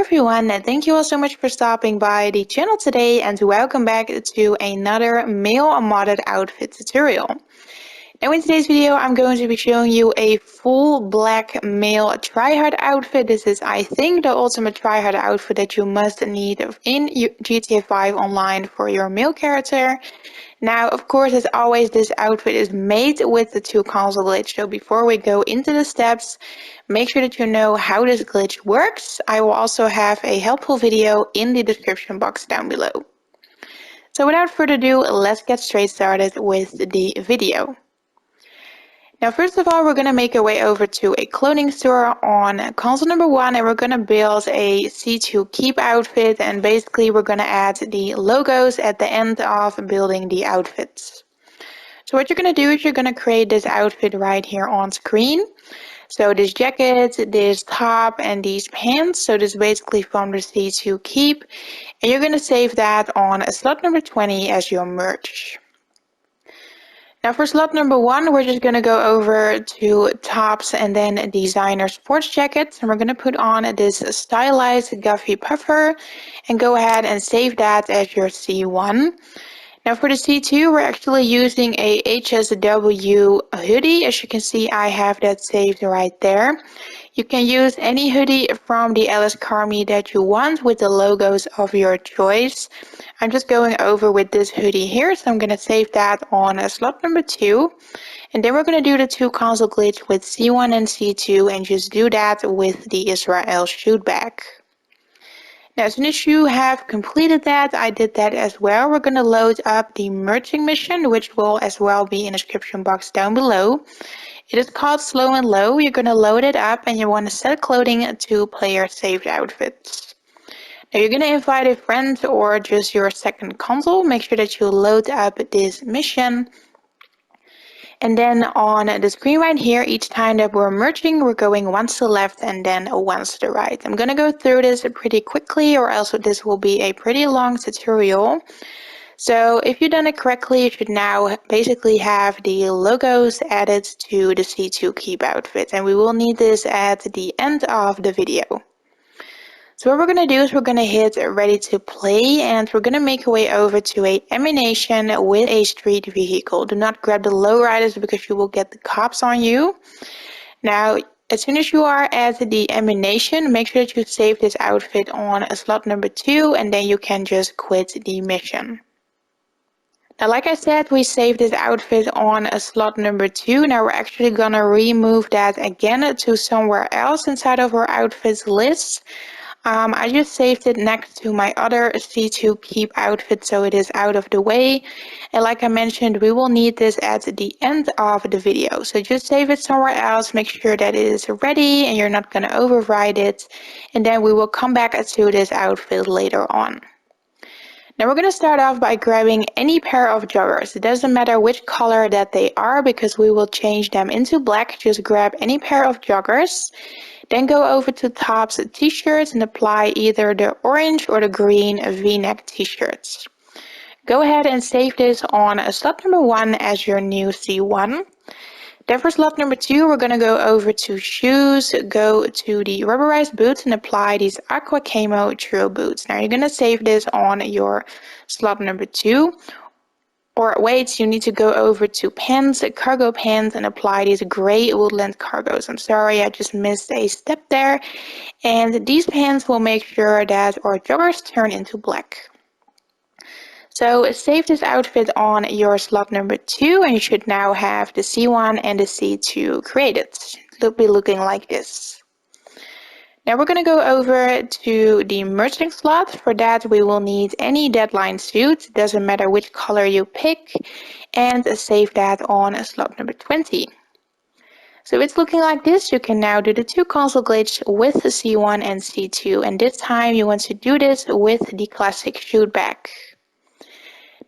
everyone, and thank you all so much for stopping by the channel today and welcome back to another male modded outfit tutorial. Now in today's video I'm going to be showing you a full black male tryhard outfit. This is I think the ultimate tryhard outfit that you must need in GTA5 online for your male character. Now, of course, as always, this outfit is made with the 2 console glitch. So before we go into the steps, make sure that you know how this glitch works. I will also have a helpful video in the description box down below. So without further ado, let's get straight started with the video. Now, first of all, we're going to make our way over to a clothing store on console number 1 and we're going to build a C2 keep outfit, and basically we're going to add the logos at the end of building the outfits. So what you're going to do is you're going to create this outfit right here on screen. So this jacket, this top, and these pants. So this is basically from the C2 keep, and you're going to save that on slot number 20 as your merch. Now for slot number 1, we're just going to go over to tops and then designer sports jackets, and we're going to put on this stylized Guffy puffer and go ahead and save that as your C1. Now for the C2, we're actually using a HSW hoodie. As you can see, I have that saved right there. You can use any hoodie from the Alice Carmi that you want with the logos of your choice. I'm just going over with this hoodie here, so I'm going to save that on slot number 2. And then we're going to do the 2 console glitch with C1 and C2 and just do that with the Israel shoot bag. Now, as soon as you have completed that, I did that as well. We're going to load up the merging mission, which will as well be in the description box down below. It is called Slow and Low. You're going to load it up and you want to set clothing to player saved outfits. Now you're going to invite a friend or just your second console. Make sure that you load up this mission. And then on the screen right here, each time that we're merging, we're going once to the left and then once to the right. I'm going to go through this pretty quickly, or else this will be a pretty long tutorial. So if you've done it correctly, you should now basically have the logos added to the C2 keep outfit, and we will need this at the end of the video. So what we're going to do is we're going to hit ready to play, and we're going to make our way over to a ammunition with a street vehicle. Do not grab the lowriders because you will get the cops on you. Now, as soon as you are at the ammunition, make sure that you save this outfit on slot number 2, and then you can just quit the mission. Now, like I said, we saved this outfit on slot number 2. Now we're actually gonna remove that again to somewhere else inside of our outfits list. I just saved it next to my other C2 keep outfit, so it is out of the way. And like I mentioned, we will need this at the end of the video. So just save it somewhere else, make sure that it is ready and you're not gonna override it. And then we will come back to this outfit later on. Now we're going to start off by grabbing any pair of joggers. It doesn't matter which color that they are because we will change them into black. Just grab any pair of joggers. Then go over to tops t-shirts and apply either the orange or the green v-neck t-shirts. Go ahead and save this on slot number 1 as your new C1. Then for slot number 2, we're going to go over to shoes, go to the rubberized boots and apply these aqua camo trail boots. Now you're going to save this on your slot number 2. Or wait, you need to go over to pants, cargo pants, and apply these gray woodland cargos. I'm sorry, I just missed a step there. And these pants will make sure that our joggers turn into black. So save this outfit on your slot number 2 and you should now have the C1 and the C2 created. It'll be looking like this. Now we're going to go over to the merging slot. For that we will need any deadline suit, doesn't matter which color you pick, and save that on slot number 20. So it's looking like this. You can now do the 2 console glitch with the C1 and C2, and this time you want to do this with the classic shoot bag.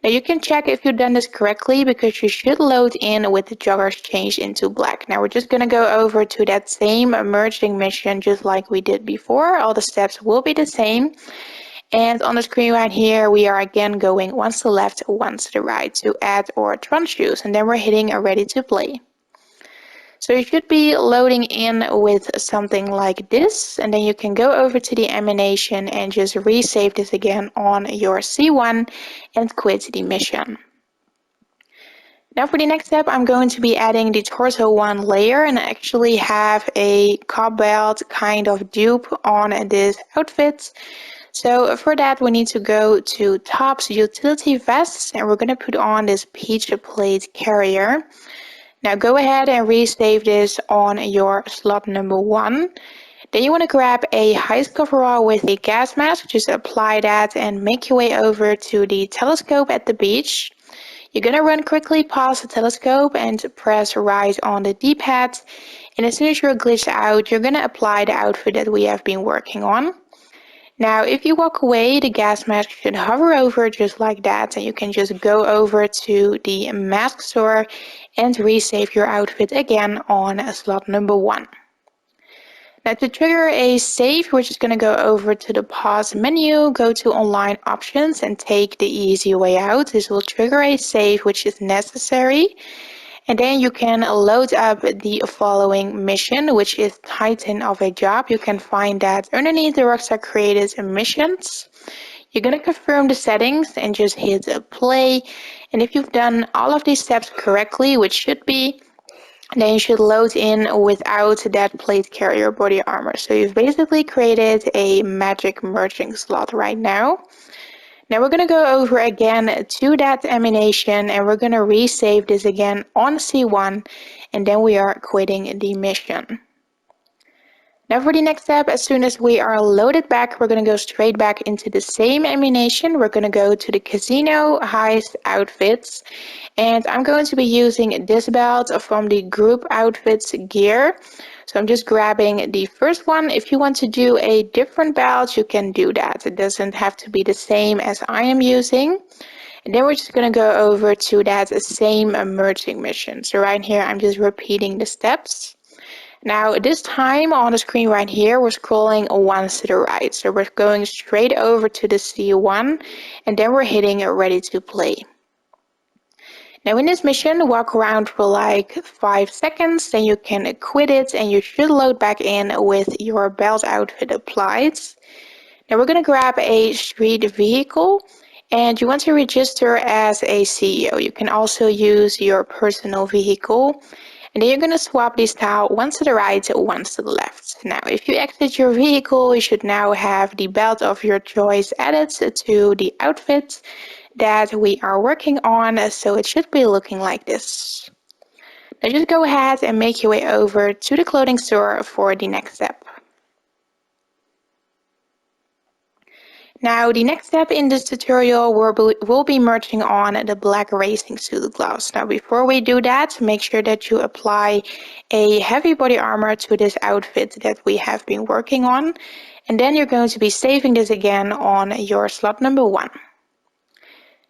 Now you can check if you've done this correctly because you should load in with the joggers changed into black. Now we're just going to go over to that same merging mission just like we did before. All the steps will be the same. And on the screen right here, we are again going once to the left, once to the right to add our tron shoes. And then we're hitting ready to play. So you should be loading in with something like this, and then you can go over to the animation and just resave this again on your C1 and quit the mission. Now for the next step, I'm going to be adding the torso 1 layer, and I actually have a cobalt kind of dupe on this outfit. So for that, we need to go to Tops Utility Vests, and we're going to put on this peach plate carrier. Now go ahead and resave this on your slot number 1. Then you want to grab a heist coverall with a gas mask, just apply that and make your way over to the telescope at the beach. You're going to run quickly past the telescope and press right on the D-pad. And as soon as you're glitched out, you're going to apply the outfit that we have been working on. Now, if you walk away, the gas mask should hover over just like that, and you can just go over to the mask store and resave your outfit again on slot number 1. Now, to trigger a save, we're just going to go over to the pause menu, go to online options, and take the easy way out. This will trigger a save, which is necessary. And then you can load up the following mission, which is Titan of a Job. You can find that underneath the Rockstar created missions. You're going to confirm the settings and just hit play. And if you've done all of these steps correctly, which should be, then you should load in without that plate carrier body armor. So you've basically created a magic merging slot right now. Now we're going to go over again to that animation, and we're going to resave this again on C1, and then we are quitting the mission. Now for the next step, as soon as we are loaded back, we're going to go straight back into the same animation. We're going to go to the casino heist outfits, and I'm going to be using this belt from the group outfits gear. So I'm just grabbing the first one. If you want to do a different belt, you can do that. It doesn't have to be the same as I am using. And then we're just going to go over to that same merging mission. So right here, I'm just repeating the steps. Now this time on the screen right here, we're scrolling once to the right. So we're going straight over to the C1, and then we're hitting ready to play. Now in this mission, walk around for like 5 seconds, then you can quit it and you should load back in with your belt outfit applied. Now we're going to grab a street vehicle, and you want to register as a CEO. You can also use your personal vehicle, and then you're going to swap these tile once to the right, once to the left. Now if you exit your vehicle, you should now have the belt of your choice added to the outfit that we are working on, so it should be looking like this. Now just go ahead and make your way over to the clothing store for the next step. Now the next step in this tutorial, we'll be merging on the black racing suit gloves. Now before we do that, make sure that you apply a heavy body armor to this outfit that we have been working on, and then you're going to be saving this again on your slot number 1.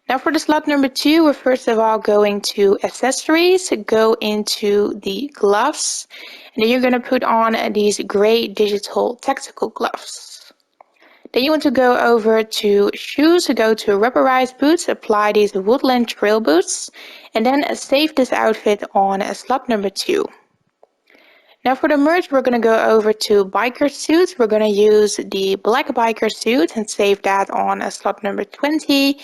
Now for the slot number 2, we're first of all going to accessories, go into the gloves, and then you're going to put on these gray digital tactical gloves. Then you want to go over to shoes, go to rubberized boots, apply these woodland trail boots, and then save this outfit on slot number 2. Now for the merge, we're going to go over to biker suits. We're going to use the black biker suit and save that on slot number 20.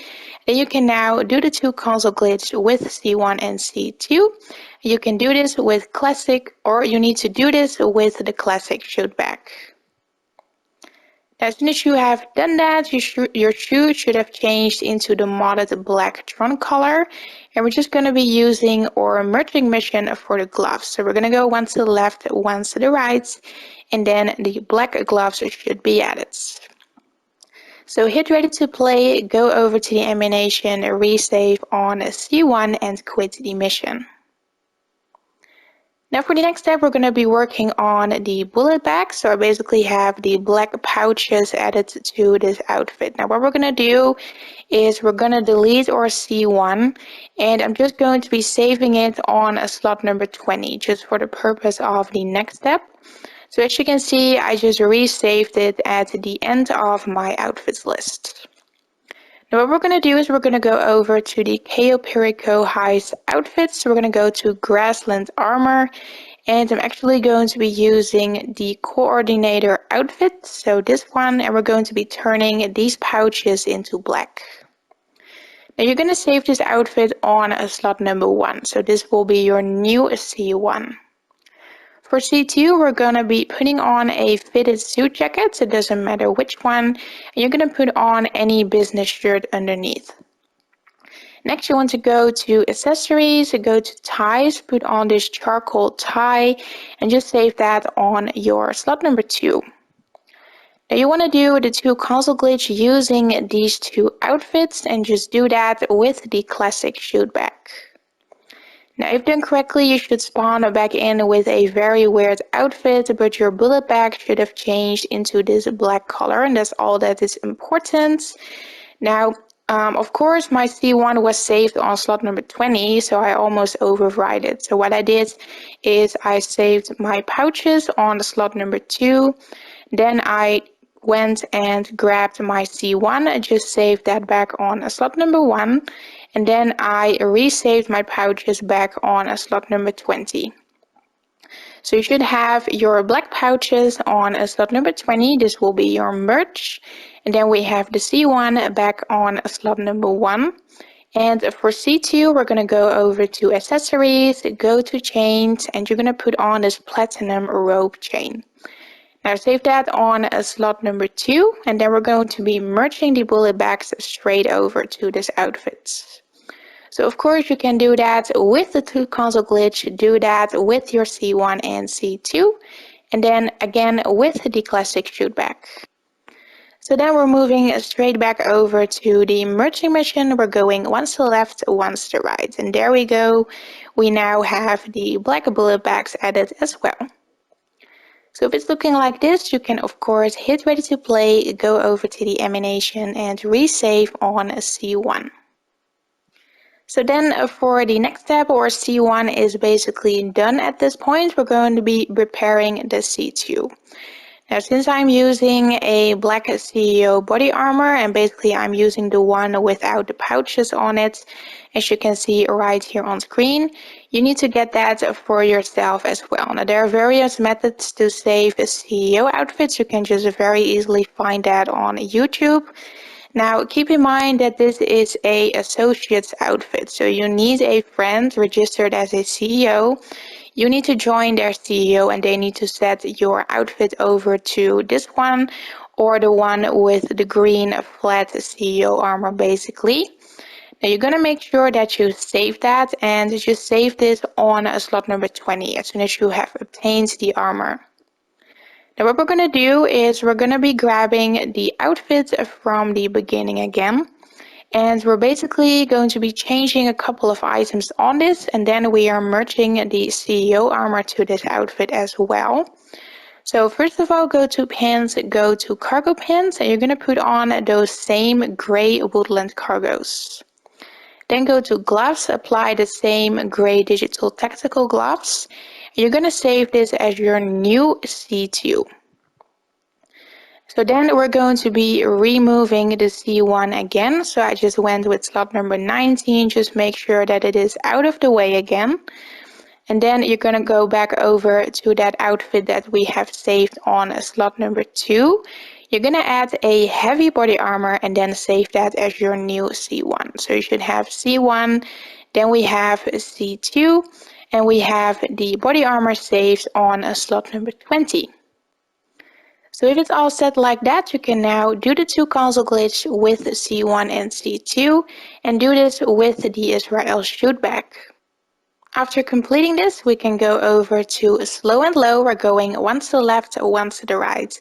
Then you can now do the 2 console glitch with C1 and C2. You can do this with classic, or you need to do this with the classic shoot back. As soon as you have done that, your shoe should have changed into the modded black tron color. And we're just going to be using our merging mission for the gloves. So we're going to go once to the left, once to the right, and then the black gloves should be added. So hit ready to play, go over to the animation, resave on C1 and quit the mission. Now for the next step, we're going to be working on the bullet bag. So I basically have the black pouches added to this outfit. Now what we're going to do is we're going to delete our C1, and I'm just going to be saving it on a slot number 20 just for the purpose of the next step. So as you can see, I just resaved it at the end of my outfits list. Now what we're going to do is we're going to go over to the Chaos Perico heist outfits. So we're going to go to grassland armor, And I'm actually going to be using the coordinator outfit, so this one, and we're going to be turning these pouches into black. Now you're going to save this outfit on slot number 1, so this will be your new C1. For C2, we're going to be putting on a fitted suit jacket, so it doesn't matter which one, and you're going to put on any business shirt underneath. Next, you want to go to accessories, go to ties, put on this charcoal tie, and just save that on your slot number 2. Now you want to do the 2 console glitch using these 2 outfits, and just do that with the classic shoot bag. Now if done correctly, you should spawn back in with a very weird outfit, but your bullet bag should have changed into this black color, and that's all that is important. Now, of course, my C1 was saved on slot number 20, so I almost override it. So what I did is I saved my pouches on the slot number 2. Then I went and grabbed my C1, I just saved that back on slot number 1. And then I resaved my pouches back on slot number 20. So you should have your black pouches on slot number 20. This will be your merch. And then we have the C1 back on slot number 1. And for C2, we're going to go over to accessories, go to chains, and you're going to put on this platinum rope chain. Now save that on slot number 2, and then we're going to be merging the bullet bags straight over to this outfit. So of course you can do that with the 2 console glitch, do that with your C1 and C2, and then again with the classic shoot bag. So then we're moving straight back over to the merging mission. We're going once to the left, once to the right. And there we go. We now have the black bullet bags added as well. So if it's looking like this, you can of course hit ready to play, go over to the animation and resave on C1. So then for the next step, or C1 is basically done at this point, we're going to be preparing the C2. Now since I'm using a black CEO body armor, and basically I'm using the one without the pouches on it, as you can see right here on screen, you need to get that for yourself as well. Now there are various methods to save CEO outfits. You can just very easily find that on YouTube. Now keep in mind that this is a associate's outfit, so you need a friend registered as a CEO. You need to join their CEO and they need to set your outfit over to this one or the one with the green flat CEO armor basically. Now you're going to make sure that you save that, and just save this on slot number 20 as soon as you have obtained the armor. Now what we're going to do is we're going to be grabbing the outfit from the beginning again. And we're basically going to be changing a couple of items on this, and then we are merging the CEO armor to this outfit as well. So first of all, go to pants, go to cargo pants, and you're going to put on those same gray woodland cargos. Then go to gloves, apply the same gray digital tactical gloves. You're going to save this as your new C2. So then we're going to be removing the C1 again. So I just went with slot number 19, just make sure that it is out of the way again. And then you're going to go back over to that outfit that we have saved on slot number 2. You're going to add a heavy body armor and then save that as your new C1. So you should have C1, then we have C2, and we have the body armor saved on slot number 20. So if it's all set like that, you can now do the 2 console glitch with C1 and C2 and do this with the Israel shoot bag. After completing this, we can go over to slow and low. We're going once to the left, once to the right.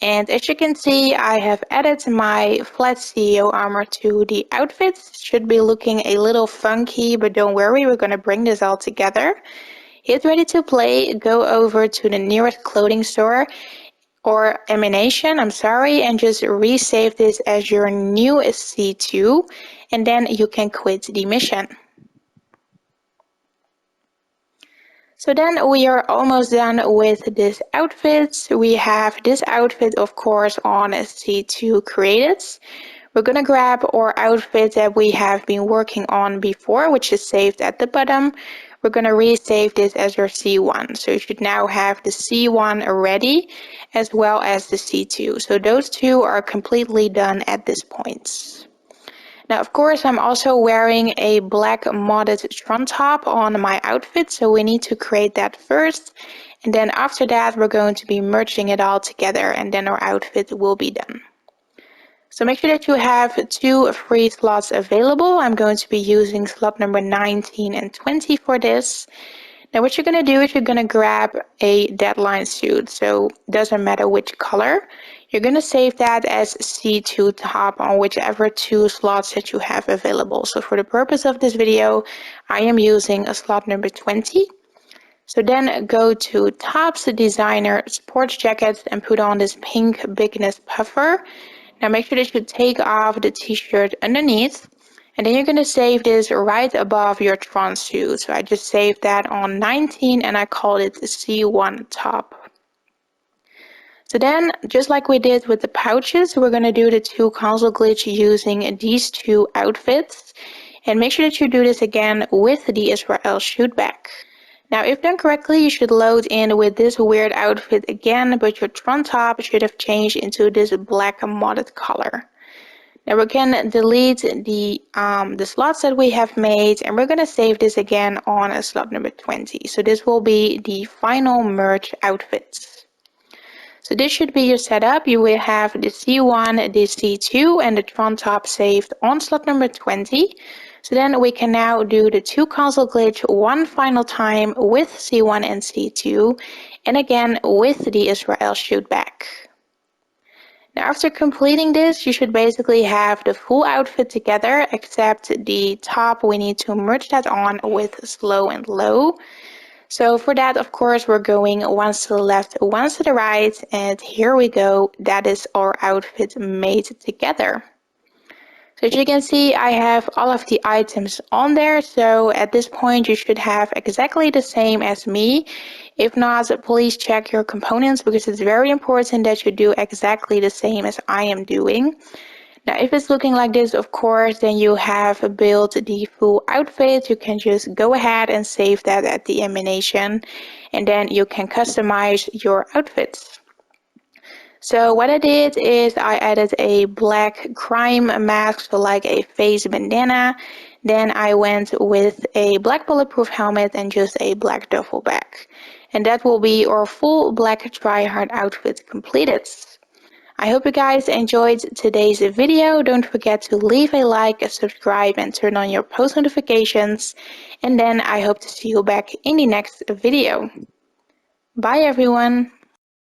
And as you can see, I have added my flat CEO armor to the outfits. It should be looking a little funky, but don't worry, we're going to bring this all together. Hit ready to play, go over to the nearest clothing store or animation, and just resave this as your new C2, and then you can quit the mission. So then we are almost done with this outfit. We have this outfit of course on C2 created. We're gonna grab our outfit that we have been working on before, which is saved at the bottom. we're going to resave this as your C1. So you should now have the C1 ready as well as the C2. So those two are completely done at this point. Now, of course, I'm also wearing a black modded tron top on my outfit, so we need to create that first. And then after that, we're going to be merging it all together, and then our outfit will be done. So make sure that you have 2 free slots available. I'm going to be using slot number 19 and 20 for this. Now what you're going to do is you're going to grab a deadline suit. So it doesn't matter which color. You're going to save that as C2 top on whichever 2 slots that you have available. So for the purpose of this video, I am using a slot number 20. So then go to Tops, Designer, Sports Jacket, and put on this pink bigness puffer. Now make sure that you take off the t-shirt underneath, and then you're going to save this right above your tron suit. So I just saved that on 19 and I called it the C1 top. So then, just like we did with the pouches, we're going to do the 2 console glitch using these 2 outfits. And make sure that you do this again with the Israel shoot back. Now, if done correctly, you should load in with this weird outfit again, but your tron top should have changed into this black modded color. Now we can delete the slots that we have made, and we're going to save this again on slot number 20. So this will be the final merge outfits. So this should be your setup. You will have the C1, the C2, and the tron top saved on slot number 20. So then we can now do the 2 console glitch one final time with C1 and C2, and again with the Israel shoot back. Now after completing this, you should basically have the full outfit together, except the top we need to merge that on with slow and low. So for that, of course, we're going once to the left, once to the right, and here we go. That is our outfit made together. So as you can see, I have all of the items on there. So at this point, you should have exactly the same as me. If not, please check your components because it's very important that you do exactly the same as I am doing. Now, if it's looking like this, of course, then you have built the full outfit. You can just go ahead and save that at the animation, and then you can customize your outfits. So what I did is I added a black crime mask, so like a face bandana. Then I went with a black bulletproof helmet and just a black duffel bag. And that will be our full black Tryhard outfit completed. I hope you guys enjoyed today's video. Don't forget to leave a like, subscribe, and turn on your post notifications. And then I hope to see you back in the next video. Bye everyone!